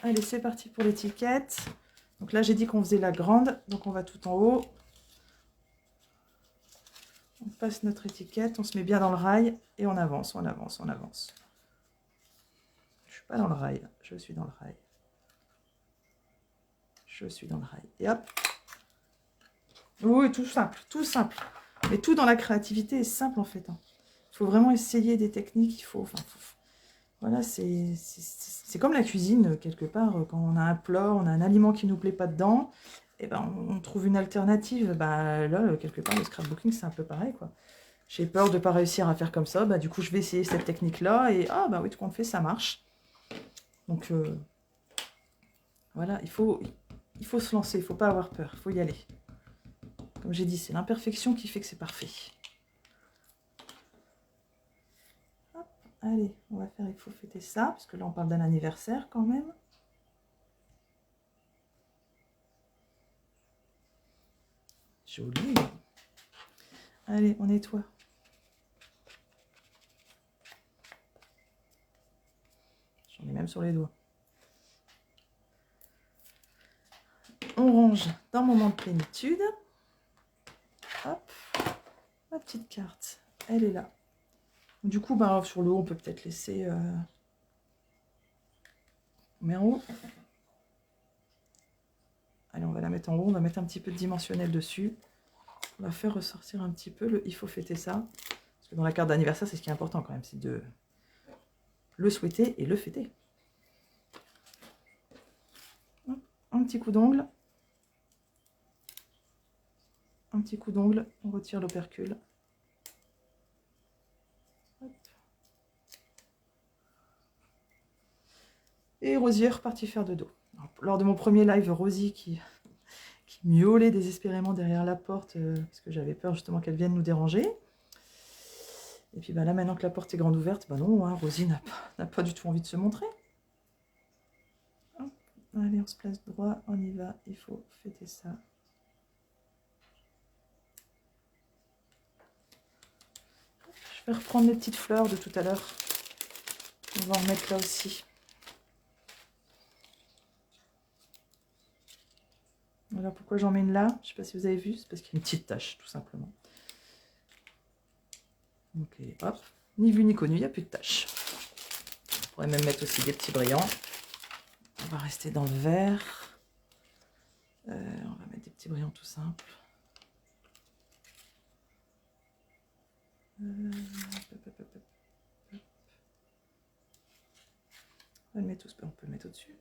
[SPEAKER 1] Allez, c'est parti pour l'étiquette. Donc là, j'ai dit qu'on faisait la grande, donc on va tout en haut. On passe notre étiquette, on se met bien dans le rail et on avance, on avance, on avance. Je ne suis pas dans le rail, je suis dans le rail. Je suis dans le rail. Et hop. Oui, tout simple, tout simple. Mais tout dans la créativité est simple en fait. Il faut vraiment essayer des techniques, voilà, c'est comme la cuisine, quelque part. Quand on a un plat, on a un aliment qui ne nous plaît pas dedans, et ben on trouve une alternative. Bah, là, quelque part, le scrapbooking, c'est un peu pareil, quoi. J'ai peur de ne pas réussir à faire comme ça, bah, du coup, je vais essayer cette technique-là, et ah, bah oui, tout compte fait, ça marche. Donc, voilà, il faut se lancer, il ne faut pas avoir peur, il faut y aller. Comme j'ai dit, c'est l'imperfection qui fait que c'est parfait. Hop, allez, on va faire, il faut fêter ça, parce que là, on parle d'un anniversaire quand même. Joli. Allez, on nettoie. J'en ai même sur les doigts. On range dans moment de plénitude. Hop, ma petite carte, elle est là. Du coup, bah, sur le haut, on peut peut-être laisser... On met en haut. Allez, on va la mettre en haut. On va mettre un petit peu de dimensionnel dessus. On va faire ressortir un petit peu le « il faut fêter ça ». Parce que dans la carte d'anniversaire, c'est ce qui est important quand même. C'est de le souhaiter et le fêter. Un petit coup d'ongle. Un petit coup d'ongle. On retire l'opercule. Et Rosie est reparti faire de dos. Alors, lors de mon premier live, Rosie qui miaulait désespérément derrière la porte, parce que j'avais peur justement qu'elle vienne nous déranger. Et puis bah, là, maintenant que la porte est grande ouverte, bah non, hein, Rosie n'a pas du tout envie de se montrer. Hop. Allez, on se place droit, on y va, il faut fêter ça. Je vais reprendre mes petites fleurs de tout à l'heure. On va en remettre là aussi. Alors pourquoi j'en mets une là? Je ne sais pas si vous avez vu, c'est parce qu'il y a une petite tache, tout simplement. Ok, hop. Ni vu ni connu, il n'y a plus de tache. On pourrait même mettre aussi des petits brillants. On va rester dans le vert. On va mettre des petits brillants tout simples. On peut le mettre au-dessus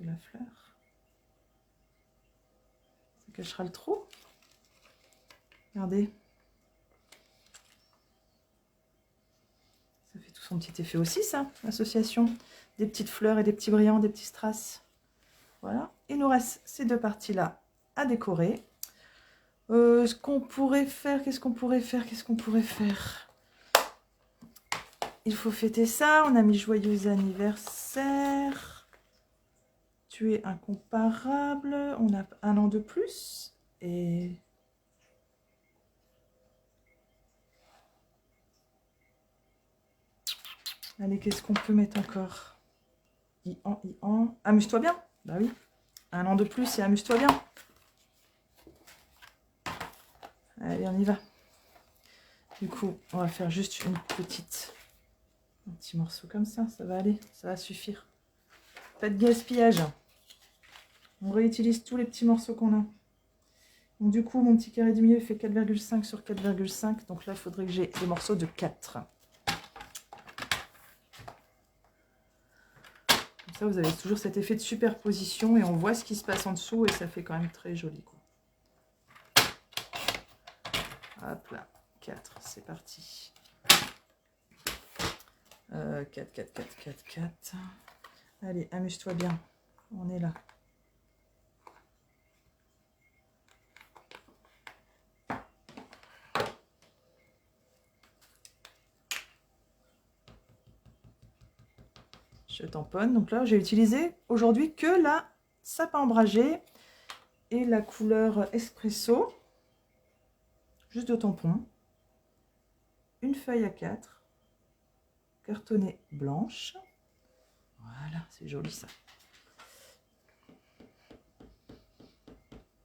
[SPEAKER 1] de la fleur. Ça cachera le trou. Regardez. Ça fait tout son petit effet aussi, ça, l'association. Des petites fleurs et des petits brillants, des petits strass. Voilà. Il nous reste ces deux parties-là à décorer. Ce qu'on pourrait faire, qu'est-ce qu'on pourrait faire? Il faut fêter ça. On a mis joyeux anniversaire. Tu es incomparable. On a 1 an de plus. Et... allez, qu'est-ce qu'on peut mettre encore? I-en. Amuse-toi bien. Bah oui. 1 an de plus et amuse-toi bien. Allez, on y va. Du coup, on va faire juste un petit morceau comme ça. Ça va aller, ça va suffire. Pas de gaspillage. On réutilise tous les petits morceaux qu'on a. Donc du coup, mon petit carré du milieu fait 4,5 sur 4,5. Donc là, il faudrait que j'ai des morceaux de 4. Comme ça, vous avez toujours cet effet de superposition et on voit ce qui se passe en dessous et ça fait quand même très joli, quoi. Hop là. 4, c'est parti. 4, 4, 4, 4, 4. Allez, amuse-toi bien. On est là. Je tamponne. Donc là, j'ai utilisé aujourd'hui que la sapin ombragé et la couleur espresso. Juste de tampon. Une feuille à 4. Cartonnée blanche. Voilà, c'est joli ça.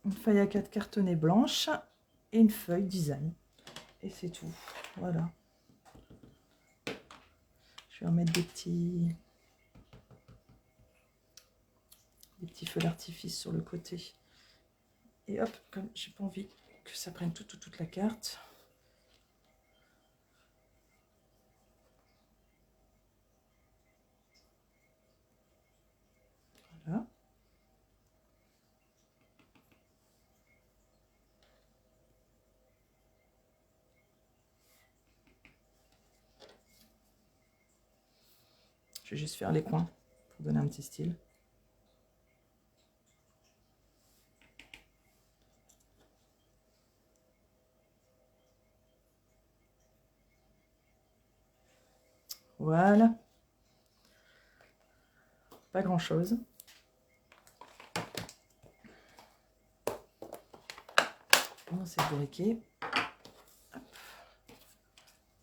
[SPEAKER 1] Une feuille à 4 cartonnée blanche et une feuille design. Et c'est tout. Voilà. Je vais en mettre des petits feux d'artifice sur le côté. Et hop, comme j'ai pas envie que ça prenne toute la carte. Voilà. Je vais juste faire les coins pour donner un petit style. Voilà. Pas grand chose. Bon, c'est briquet.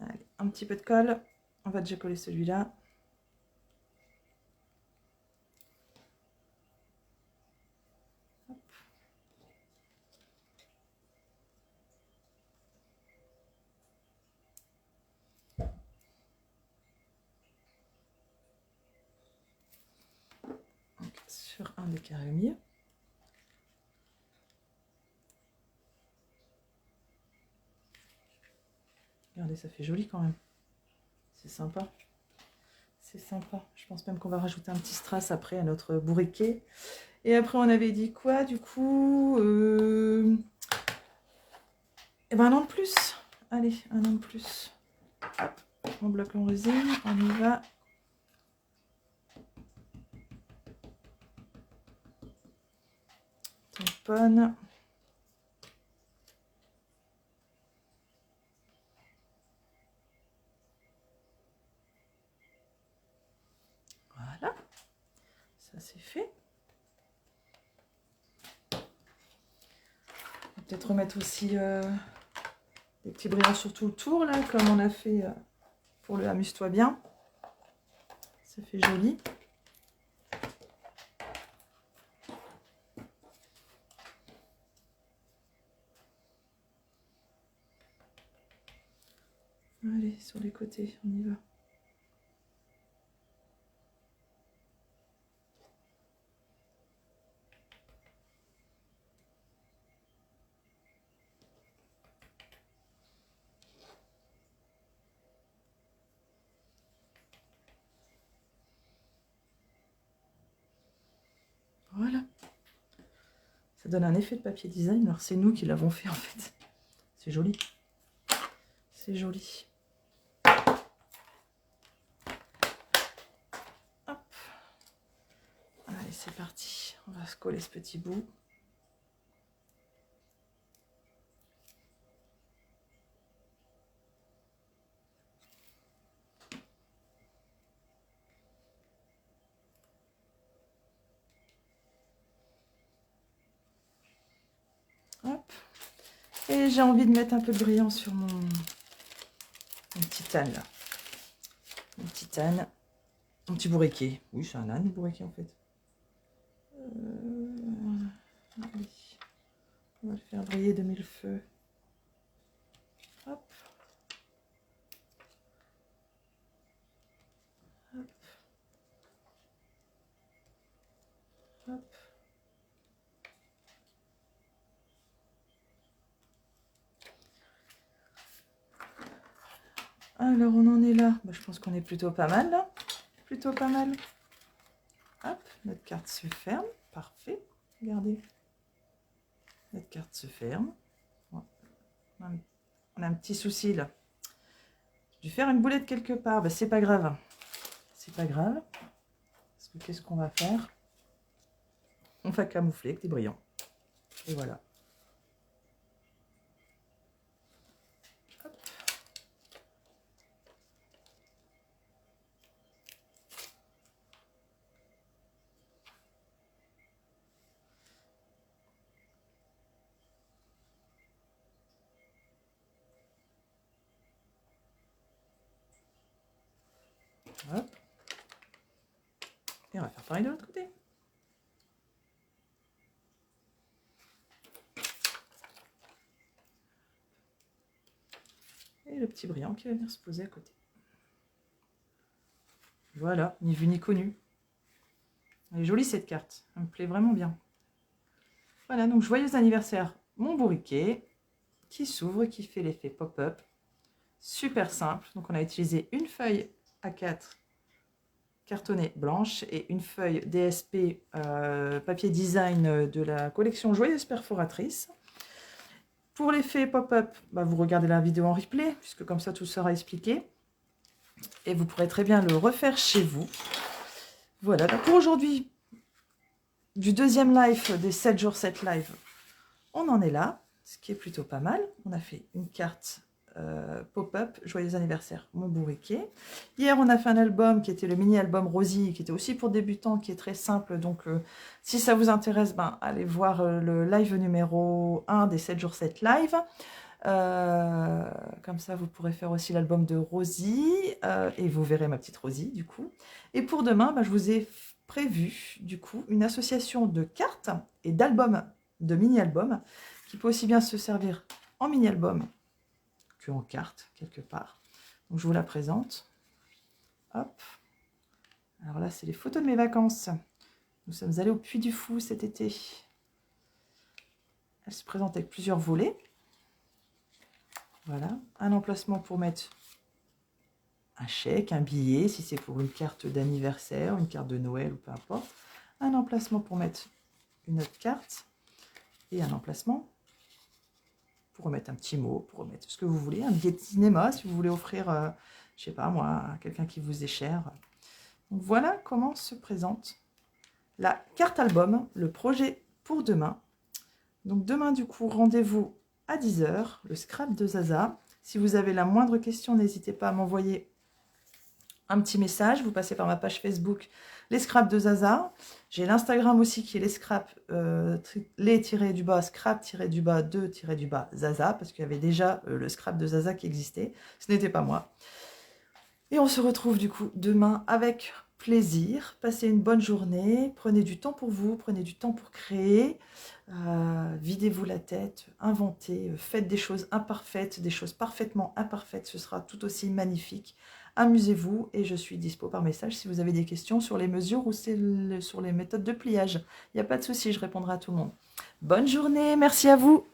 [SPEAKER 1] Allez, un petit peu de colle. On va déjà coller celui-là. Sur un des carrés au milieu. Regardez, ça fait joli quand même. C'est sympa. C'est sympa. Je pense même qu'on va rajouter un petit strass après à notre bourriquet. Et après, on avait dit quoi du coup Eh ben, un an de plus. Allez, un an de plus. Hop, on bloque en résine. On y va. Tamponne. Voilà. Ça, c'est fait. Peut-être remettre aussi des petits brillants sur tout le tour, là, comme on a fait pour le amuse-toi bien. Ça fait joli. Allez, sur les côtés, on y va. Voilà. Ça donne un effet de papier design. Alors, c'est nous qui l'avons fait, en fait. C'est joli. C'est joli. Hop. Allez, c'est parti. On va se coller ce petit bout. Hop. Et j'ai envie de mettre un peu de brillant sur mon petit âne, là. Mon petit âne. Mon petit bourriquet. Oui, c'est un âne, le bourriquet, en fait. Allez. On va le faire briller de mille feux. Hop. Hop. Hop. Alors, on en est là. Bah, je pense qu'on est plutôt pas mal, là. Plutôt pas mal. Hop, notre carte se ferme. Parfait. Regardez. Notre carte se ferme. Ouais. on a un petit souci là. J'ai dû faire une boulette quelque part. Ben, c'est pas grave. C'est pas grave. Parce que qu'est-ce qu'on va faire? On va camoufler avec des brillants. Et voilà. Hop. Hop. Et on va faire pareil de l'autre côté. Et le petit brillant qui va venir se poser à côté. Voilà, ni vu ni connu. Elle est jolie cette carte, elle me plaît vraiment bien. Voilà, donc joyeux anniversaire, mon bourriquet, qui s'ouvre, qui fait l'effet pop-up. Super simple, donc on a utilisé une feuille A4 cartonnée blanche et une feuille DSP papier design de la collection Joyeuse Perforatrice. Pour l'effet pop-up, bah, vous regardez la vidéo en replay, puisque comme ça tout sera expliqué. Et vous pourrez très bien le refaire chez vous. Voilà, donc pour aujourd'hui, du deuxième live des 7 jours 7 live, on en est là, ce qui est plutôt pas mal. On a fait une carte pop-up, joyeux anniversaire, mon bourriquet. Hier, on a fait un album qui était le mini-album Rosie, qui était aussi pour débutants, qui est très simple. Donc, si ça vous intéresse, ben, allez voir le live numéro 1 des 7 jours 7 live. Comme ça, vous pourrez faire aussi l'album de Rosie, et vous verrez ma petite Rosie, du coup. Et pour demain, ben, je vous ai prévu, du coup, une association de cartes et d'albums, de mini-albums, qui peut aussi bien se servir en mini-album qu'en carte, quelque part. Donc, je vous la présente. Hop. Alors là, c'est les photos de mes vacances. Nous sommes allés au Puy du Fou cet été. Elle se présente avec plusieurs volets. Voilà. Un emplacement pour mettre un chèque, un billet, si c'est pour une carte d'anniversaire, une carte de Noël ou peu importe. Un emplacement pour mettre une autre carte. Et un emplacement pour remettre un petit mot, pour remettre ce que vous voulez, un billet de cinéma si vous voulez offrir, je sais pas moi, à quelqu'un qui vous est cher. Donc voilà comment se présente la carte album, le projet pour demain. Donc demain du coup, rendez-vous à 10 h, le scrap de Zaza. Si vous avez la moindre question, n'hésitez pas à m'envoyer un petit message. Vous passez par ma page Facebook, les scraps de Zaza. J'ai l'Instagram aussi qui est les scraps, les-du-bas, scrap-du-bas, 2-du-bas, Zaza, parce qu'il y avait déjà le scrap de Zaza qui existait. Ce n'était pas moi. Et on se retrouve du coup demain avec plaisir. Passez une bonne journée. Prenez du temps pour vous, prenez du temps pour créer. Videz-vous la tête, inventez, faites des choses imparfaites, des choses parfaitement imparfaites. Ce sera tout aussi magnifique. Amusez-vous et je suis dispo par message si vous avez des questions sur les mesures ou sur les méthodes de pliage. Il n'y a pas de souci, je répondrai à tout le monde. Bonne journée, merci à vous.